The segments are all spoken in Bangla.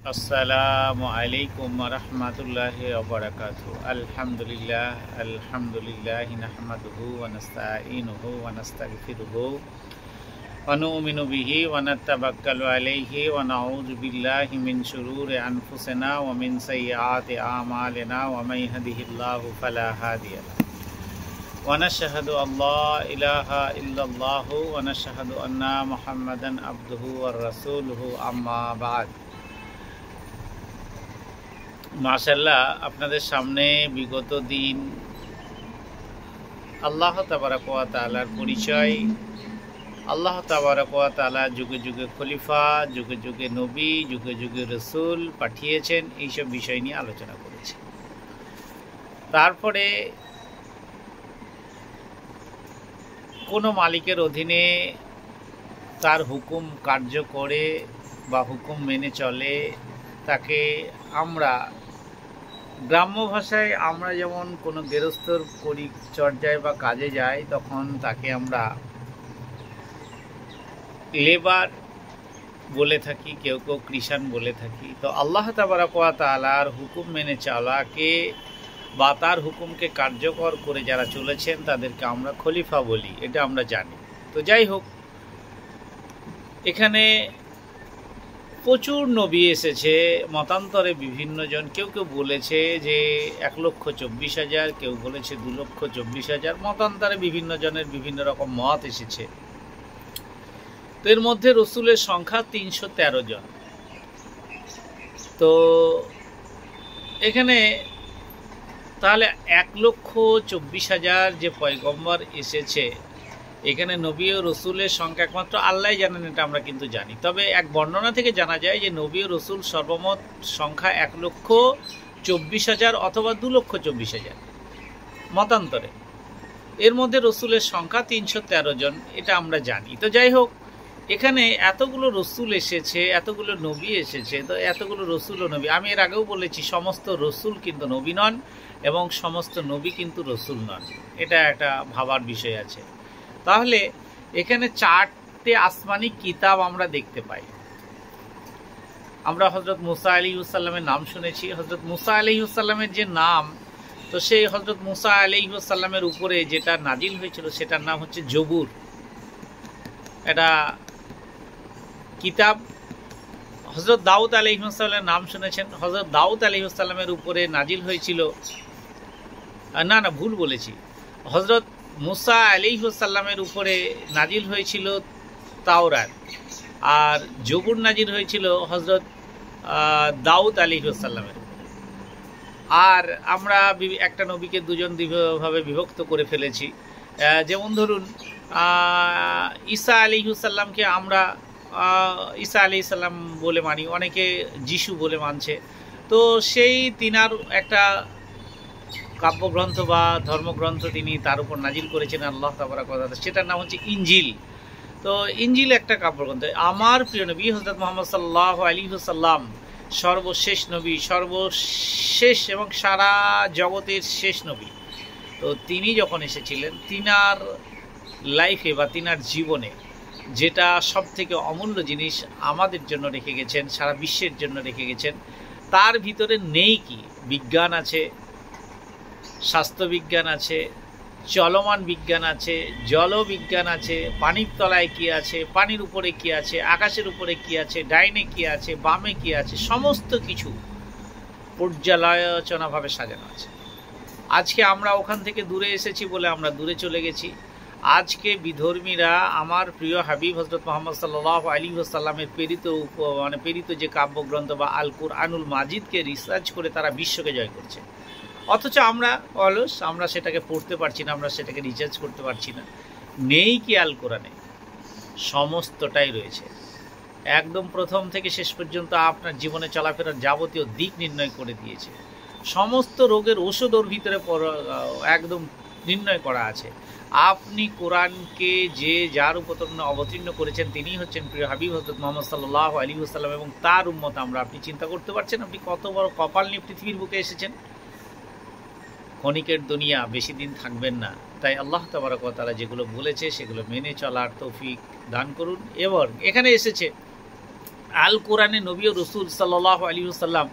আসসালামু আলাইকুম ওয়া রাহমাতুল্লাহি ওয়া বারাকাতুহু। আলহামদুলিল্লাহ নাহমাদুহু ওয়া নাস্তাঈনুহু ওয়া নাস্তাগফিরুহু ওয়া নু'মিনু বিহি ওয়া নাতাওয়াক্কালু আলাইহি ওয়া নাউযু বিল্লাহি মিন শুরুরি আনফুসিনা ওয়া মিন সাইয়্যাতি আ'মালিনা ওয়া মান ইয়াহদিহিল্লাহু ফালা হাদিয়া লাহু ওয়া নাশহাদু আল্লা ইলাহা ইল্লাল্লাহু ওয়া নাশহাদু আন্না মুহাম্মাদান আবদুহু ওয়া রাসূলুহু আম্মা বা'দ। মাশাআল্লাহ, আপনাদের সামনে বিগত দিন আল্লাহ তাবারাক ওয়া তাআলার পরিচয়, আল্লাহ তাবারাক ওয়া তাআলা যুগে যুগে খলিফা, যুগে যুগে নবী, যুগে যুগে রসুল পাঠিয়েছেন, এইসব বিষয় নিয়ে আলোচনা করেছে। তারপরে কোনো মালিকের অধীনে তার হুকুম কার্য করে বা হুকুম মেনে চলে, তাকে আমরা গ্রাম্য ভাষায় আমরা যেমন কোনো গেরস্থর পরিচর্যায় বা কাজে যাই, তখন তাকে আমরা লেবার বলে থাকি, কেউ কেউ কৃষাণ বলে থাকি। তো আল্লাহ তাবারাক ওয়া তাআলার হুকুম মেনে চলাকে বা তার হুকুমকে কার্যকর করে যারা চলেছেন তাদেরকে আমরা খলিফা বলি, এটা আমরা জানি। তো যাই হোক, এখানে প্রচুর নবী এসেছে, মতান্তরে বিভিন্ন জন, কেউ কেউ বলেছে যে 1,24,000, কেউ বলেছে 2,24,000, মতান্তরে বিভিন্ন জনের বিভিন্ন রকম মত এসেছে। তো এর মধ্যে রসুলের সংখ্যা 313 জন। তো এখানে তাহলে 1,24,000 যে পয়গম্বর এসেছে, এখানে নবী ও রসুলের সংখ্যা একমাত্র আল্লাহ জানেন, এটা আমরা কিন্তু জানি। তবে এক বর্ণনা থেকে জানা যায় যে নবী ও রসুল সর্বমোট সংখ্যা 1,24,000 অথবা 2,24,000 মতান্তরে। এর মধ্যে রসুলের সংখ্যা 313 জন, এটা আমরা জানি। তো যাই হোক, এখানে এতগুলো রসুল এসেছে, এতগুলো নবী এসেছে, তো এতগুলো রসুল ও নবী, আমি এর আগেও বলেছি সমস্ত রসুল কিন্তু নবী নন এবং সমস্ত নবী কিন্তু রসুল নন, এটা একটা ভাবার বিষয় আছে। তাহলে এখানে 4টে আসমানি কিতাব আমরা দেখতে পাই। আমরা হযরত মুসা আলাইহিসসালামের নাম শুনেছি। হযরত মুসা আলাইহিসসালামের যে নাম, তো সেই হযরত মুসা আলাইহিসসালামের উপরে যেটা নাজিল হয়েছিল সেটার নাম হচ্ছে জবুর, এটা কিতাব। হযরত দাউদ আলাইহিসসালামের নাম শুনেছেন। হযরত দাউদ আলাইহিসসালামের উপরে নাজিল হয়েছিল, না ভুল বলেছি, হযরত মুসা আলাইহিসসালামের উপরে নাজিল হয়েছিল তাওরাত, আর জবুর নাজিল হয়েছিল হযরত দাউদ আলাইহিসসালামের। আর আমরা একটা নবীকে দুজন ভাবে বিভক্ত করে ফেলেছি। যেমন ধরুন, ঈসা আলাইহিসসালামকে আমরা ঈসা আলাইহিসসালাম বলে মানি, অনেকে যিশু বলে মানছে। তো সেই তিনার একটা কাব্যগ্রন্থ বা ধর্মগ্রন্থ তিনি তার উপর নাজিল করেছেন আল্লাহ তাবারাক ওয়া তাআলা, সেটার নাম হচ্ছে ইনজিল। তো ইনজিল একটা কাব্যগ্রন্থ। আমার প্রিয় নবী হযরত মুহাম্মদ সাল্লাল্লাহু আলাইহি ওয়াসাল্লাম সর্বশেষ নবী, সর্বশেষ এবং সারা জগতের শেষ নবী। তো তিনি যখন এসেছিলেন, তিনার লাইফে বা তিনার জীবনে যেটা সব থেকে অমূল্য জিনিস আমাদের জন্য রেখে গেছেন, সারা বিশ্বের জন্য রেখে গেছেন, তার ভিতরে নেই কি? বিজ্ঞান আছে, স্বাস্থ্যবিজ্ঞান আছে, চলমান বিজ্ঞান আছে, জলবিজ্ঞান আছে, পানির তলায় কি আছে, পানির উপরে কি আছে, আকাশের উপরে কি আছে, ডাইনে কি আছে, বামে কি আছে, সমস্ত কিছু পর্যালোচনাভাবে সাজানো আছে। আজকে আমরা ওখান থেকে দূরে এসেছি বলে আমরা দূরে চলে গেছি। আজকে বিধর্মীরা আমার প্রিয় হাবিব হযরত মুহাম্মদ সাল্লাল্লাহু আলাইহি ওয়াসাল্লামের প্রেরিত যে কাব্যগ্রন্থ বা আল কুরআনুল মাজিদকে রিসার্চ করে তারা বিশ্বকে জয় করছে, অথচ আমরা অলস, আমরা সেটাকে পড়তে পারছি না, আমরা সেটাকে রিসার্চ করতে পারছি না। নেই কি আল কোরআনে? সমস্তটাই রয়েছে, একদম প্রথম থেকে শেষ পর্যন্ত আপনার জীবনে চলাফেরার যাবতীয় দিক নির্ণয় করে দিয়েছে। সমস্ত রোগের ওষুধ ওর ভিতরে একদম নির্ণয় করা আছে। আপনি কোরআনকে যে যার উপর অবতীর্ণ করেছেন তিনি হচ্ছেন প্রিয় হাবিব হযরত মুহাম্মদ সাল্লাল্লাহু আলাইহি ওয়াসাল্লাম এবং তার উম্মত আমরা। আপনি চিন্তা করতে পারছেন আপনি কত বড় কপাল নিয়ে পৃথিবীর বুকে এসেছেন। ক্ষণিকের দুনিয়া, বেশি দিন থাকবেন না। তাই আল্লাহ তাবারাক ওয়া তাআলা যেগুলো বলেছে সেগুলো মেনে চলার তৌফিক দান করুন। এবং এখানে এসেছে আল কোরআনে নবী ও রসুল সাল্লাল্লাহু আলাইহি ওয়াসাল্লাম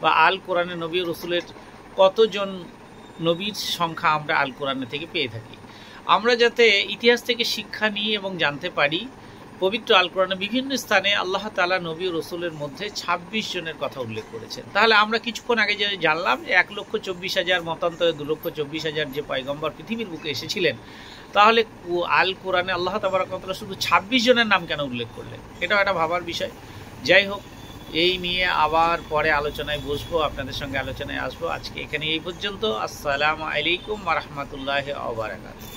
বা আল কোরআনে নবী ও রসুলের কতজন নবীর সংখ্যা আমরা আল কোরআনে থেকে পেয়ে থাকি। আমরা যাতে ইতিহাস থেকে শিক্ষা নিই এবং জানতে পারি, পবিত্র আল কোরআনে বিভিন্ন স্থানে আল্লাহ তাআলা নবী ও রসুলের মধ্যে ২৬ জনের কথা উল্লেখ করেছেন। তাহলে আমরা কিছুক্ষণ আগে যে জানলাম ১,২৪,০০০ মতান্তরে ২,২৪,০০০ যে পয়গম্বর পৃথিবীর বুকে এসেছিলেন, তাহলে আল কোরআনে আল্লাহ তাবারক ওয়া তাআলা শুধু ২৬ জনের নাম কেন উল্লেখ করলেন? এটাও একটা ভাবার বিষয়। যাই হোক, এই নিয়ে আবার পরে আলোচনায় বসবো, আপনাদের সঙ্গে আলোচনায় আসবো। আজকে এখানে এই পর্যন্ত। আসসালামু আলাইকুম ওয়া রাহমাতুল্লাহি ওয়া বারাকাতুহু।